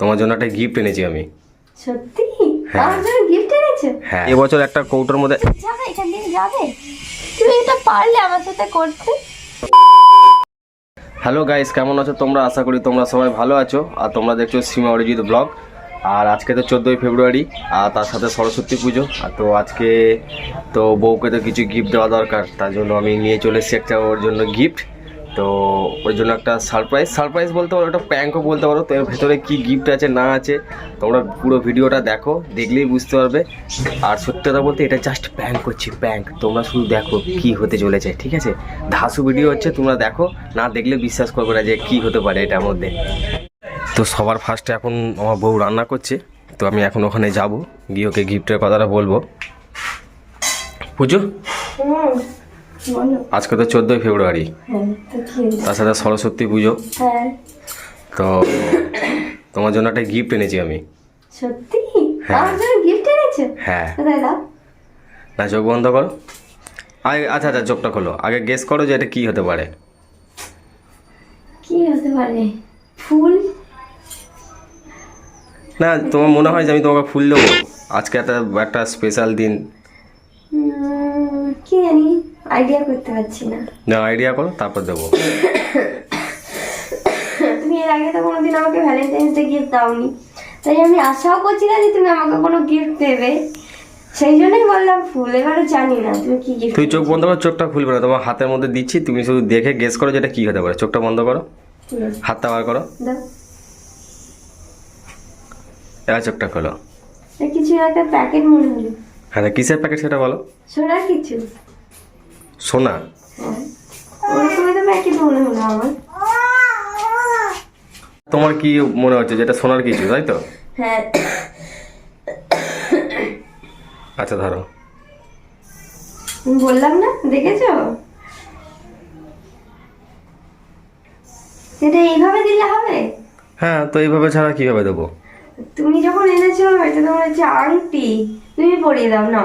তোমার জন্য একটা গিফট এনেছি আমি। সত্যি? হ্যাঁ। আমার জন্য গিফট এনেছো? হ্যাঁ, এবছর একটা কৌটোর মধ্যে যাবে, এখান থেকে যাবে? তুমি এটা পারলে আমার সাথে করতে? হ্যালো গাইস, কেমন আছো তোমরা? আশা করি তোমরা সবাই ভালো আছো। আর তোমরা দেখছো সীমা অরিজিৎ ব্লগ। আর আজকে তো 14ই ফেব্রুয়ারি, আর তার সাথে সরস্বতী পুজো। আর তো আজকে তো বউকে তো কিছু গিফট দেওয়া দরকার, তার জন্য আমি নিয়ে চলে এসেছি একটা ওর জন্য গিফট। তো ওই জন্য একটা সারপ্রাইজ বলতে পারো, একটা প্র্যাঙ্কও বলতে পারো। তো এর ভেতরে কী গিফট আছে না আছে তোমরা পুরো ভিডিওটা দেখো, দেখলেই বুঝতে পারবে। আর সত্যি কথা বলতে এটা জাস্ট প্র্যাঙ্ক করছি, প্র্যাঙ্ক। তোমরা শুধু দেখো কি হতে চলেছে, ঠিক আছে? ধাসু ভিডিও হচ্ছে, তোমরা দেখো, না দেখলে বিশ্বাস করবে না যে কি হতে পারে এটার মধ্যে। তো সবার ফার্স্টে এখন আমার বউ রান্না করছে, তো আমি এখন ওখানে যাব, গিয়ে ওকে গিফটের কথাটা বলবো। পুজো বলো। আজকে তো 14ই ফেব্রুয়ারি, হ্যাঁ, তো কি হয়েছে? তার সাথে সরস্বতী পুজো। হ্যাঁ। তো তোমার জন্য একটা গিফট এনেছি আমি। সত্যি? হ্যাঁ। আমার জন্য গিফট এনেছো? হ্যাঁ। কোথায় দাও? না, চোখ বন্ধ করো। আগে আচ্ছা চোখটা খোলো, আগে গেস করো যে এটা কি হতে পারে। কি হতে পারে? ফুল? না, তোমার মনে হয় যে আমি তোমাকে ফুল দেবো? আজকে একটা স্পেশাল দিন। কি জানি, আইডিয়া করতে পারছি না। না, আইডিয়া করো, তারপর দেবো। তুমি এর আগে তো কোনোদিন আমাকে ভ্যালেন্টাইন্স ডে গিফট দাওনি, তাই আমি আশাও করছি না যে তুমি আমাকে কোনো গিফট দেবে। সেই জন্যই বললাম ফুল। এবারে জানি না তুমি কি গিফট। তুই চোখ বন্ধ করো, চোখটা খুলবে না, তোমার হাতের মধ্যে দিচ্ছি, তুমি শুধু দেখে গেস করো যেটা কি হতে পারে। চোখটা বন্ধ করো, হাতটা বার করো, দাও। এবার চোখটা খোলো। কিছু একটা প্যাকেট মনে হলো। হ্যাঁ, কিসের প্যাকেট সেটা বলো। সোনার কিছু। সোনা? হ্যাঁ, ওরকমই তো প্যাকেট মনে হলো আমার। তোমার কি মনে হচ্ছে যেটা সোনার কিছু, তাই তো? হ্যাঁ। আচ্ছা ধরো। বললাম না, দেখেছো? এটা এইভাবে দিলে হবে? হ্যাঁ, তো এইভাবে ছাড়া কিভাবে দেবো? তুমি যখন এনেছো এটা তোমার হচ্ছে আংটি, তুমি পরিয়ে দাও না।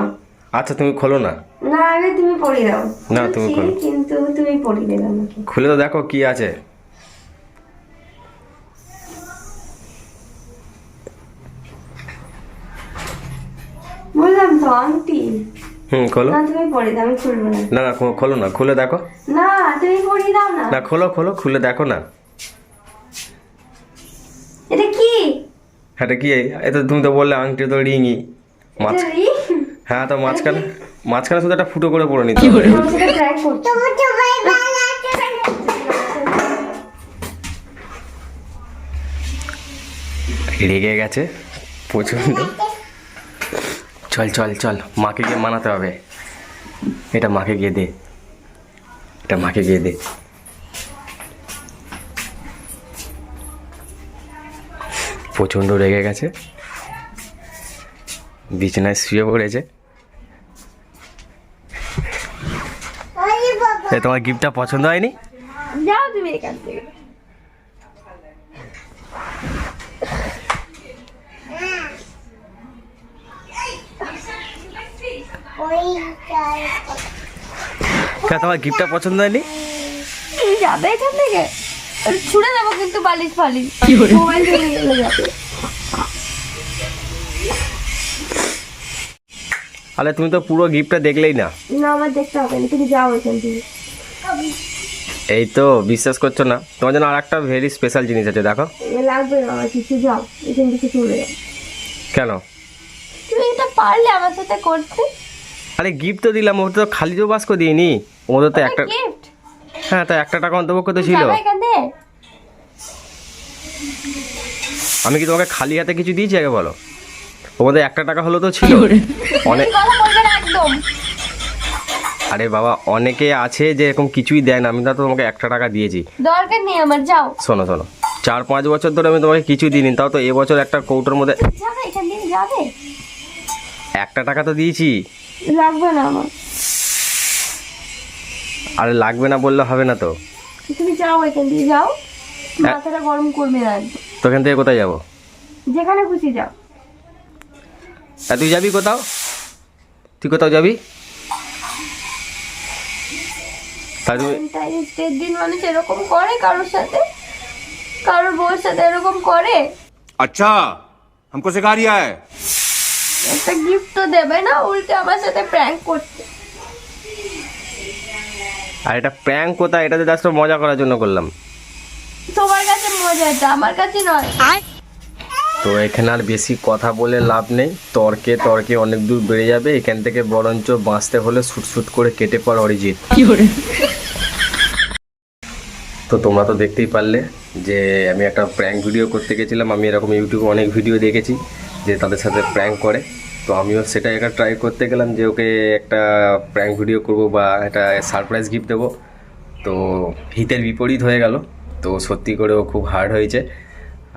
আচ্ছা তুমি খোলো না। না, আগে তুমি পরিয়ে দাও। না, তুমি বলছি, খোলো। কিন্তু তুমি পরিয়ে দেবে আমাকে। খুলে তো দেখো কি আছে। বললাম তো আংটি। খোলো। না, তুমি পরিয়ে দাও, আমি খুলবো না। না না, খোলো না, খুলে দেখো। না, তুমি পরিয়ে দাও না। না, খোলো, খুলে দেখো না। এটা কি? এটা কি? এটা তুমি তো বললে আংটি, তো রিংই। মাছ। এটা ring? হ্যাঁ, তো মাঝখানে শুধু একটা ফুটো করে পরে নিতে হবে। আমার সাথে prank করছো। রেগে গেছে প্রচন্ড। চল মাকে গিয়ে মানাতে হবে। এটা মাকে গিয়ে দে, প্রচন্ড রেগে গেছে, বিছানায় শুয়ে পড়েছে। তোমার গিফটটা পছন্দ হয়নি? যাও তুমি এখান থেকে। তোমার গিফটটা পছন্দ হয়নি? তুমি যাবে এখান থেকে? ছুড়ে দেবো কিন্তু বালিশ মোবাইল চলে গেলে যাবে। আরে তুমি তো পুরো গিফটটা দেখলেই না। না, আমার দেখতে হবে না, তুমি যাও এখান থেকে। এই তো বিশ্বাস করছো না, তোমার জন্য আর একটা ভেরি স্পেশাল জিনিস আছে, দেখো। লাগবে না আমার কিছু, যাও এখান থেকে চলে যাও। কেন? তুমি এটা পারলে আমার সাথে করতে? আরে গিফট তো দিলাম, ওটা তো খালি তো বাস্ক দিইনি, ওদের তো একটা। গিফট? হ্যাঁ, তো 1 টাকা অন্তপক্ষ তো ছিল। যাবে এখান থেকে? আমি কি তোমাকে খালি হাতে কিছু দিয়েছি আগে বলো? তোমাদের 1 টাকা হলো তো ছিল অনেক। কথা বলবে না একদম। আরে বাবা, অনেকে আছে যে এরকম কিছুই দেয় না, আমি তো তোমাকে 1 টাকা দিয়েছি। দরকার নেই আমার, যাও। শোনো 4-5 বছর ধরে আমি তোমাকে কিছু দিইনি, তাও তো এবছর একটা কৌটোর মধ্যে যাবে এখান থেকে, যাবে। 1 টাকা তো দিয়েছি। লাগবে না আমার। আরে লাগবে না বললে হবে না তো। তুমি যাও এখান থেকে, যাও। মাথাটা গরম করবে না। তো এখান থেকে কোথায় যাবো? যেখানে খুশি যাও। তুই যাবি কোথাও? তুই কোথাও যাবি? তাই তুমি ভ্যালেন্টাইন্স ডে দিন মানুষ এরকম করে কারোর সাথে? কারোর বউয়ের সাথে এরকম করে? अच्छा हमको सिखा रिया है। একটা গিফট তো দেবে না, উল্টে আমার সাথে প্র্যাঙ্ক করতে। আর এটা প্র্যাঙ্ক কোথায়, এটা তো জাস্ট মজা করার জন্য করলাম। তোমার কাছে মজা, এটা আমার কাছে নয়। তো এখানে আর বেশি কথা বলে লাভ নেই, তর্কে তর্কে অনেক দূর বেড়ে যাবে, এখান থেকে বরঞ্চ বাঁচতে হলে শুট করে কেটে পড় অরিজিৎ। তো তোমরা তো দেখতেই পারলে যে আমি একটা প্র্যাঙ্ক ভিডিও করতে গেছিলাম। আমি এরকম ইউটিউবে অনেক ভিডিও দেখেছি যে তাদের সাথে প্র্যাঙ্ক করে, তো আমিও সেটা একটা ট্রাই করতে গেলাম যে ওকে একটা প্র্যাঙ্ক ভিডিও করব বা একটা সারপ্রাইজ গিফট দেবো। তো হিতের বিপরীত হয়ে গেল। তো সত্যি করেও খুব হার্ড হয়েছে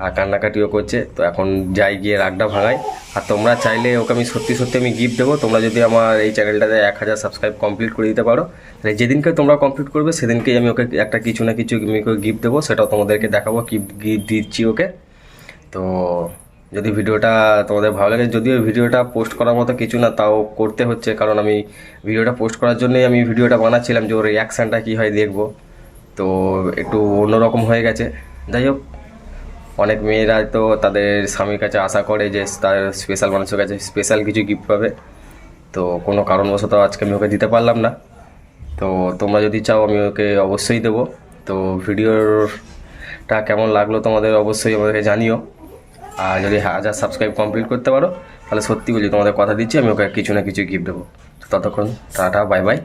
আর কান্নাকাটিও করছে। তো এখন যাই গিয়ে রাগটা ভাঙাই। আর তোমরা চাইলে ওকে আমি সত্যি আমি গিফট দেবো। তোমরা যদি আমার এই চ্যানেলটাতে 1000 সাবস্ক্রাইব কমপ্লিট করে দিতে পারো, তাহলে যেদিনকে তোমরা কমপ্লিট করবে সেদিনকেই আমি ওকে একটা কিছু না কিছু আমি ওকে গিফট দেবো, সেটাও তোমাদেরকে দেখাবো কি গিফট দিচ্ছি ওকে। তো যদি ভিডিওটা তোমাদের ভালো লাগে, যদিও ভিডিওটা পোস্ট করার মতো কিছু না, তাও করতে হচ্ছে, কারণ আমি ভিডিওটা পোস্ট করার জন্যই আমি ভিডিওটা বানাচ্ছিলাম যে ওর রিয়াকশানটা কী হয় দেখবো। তো একটু অন্যরকম হয়ে গেছে। যাই হোক, অনেক মেয়েরা তো তাদের স্বামীর কাছে আশা করে যে তার স্পেশাল মানুষের কাছে স্পেশাল কিছু গিফট পাবে। তো কোনো কারণবশত আজকে আমি ওকে দিতে পারলাম না। তো তোমরা যদি চাও আমি ওকে অবশ্যই দেবো। তো ভিডিওটা কেমন লাগলো তোমাদের অবশ্যই আমাদেরকে জানিও। আর যদি 1000 সাবস্ক্রাইব কমপ্লিট করতে পারো, তাহলে সত্যি বলছি তোমাদের কথা দিচ্ছি আমি ওকে কিছু না কিছু গিফট দেবো। ততক্ষণ টাটা, বাই বাই।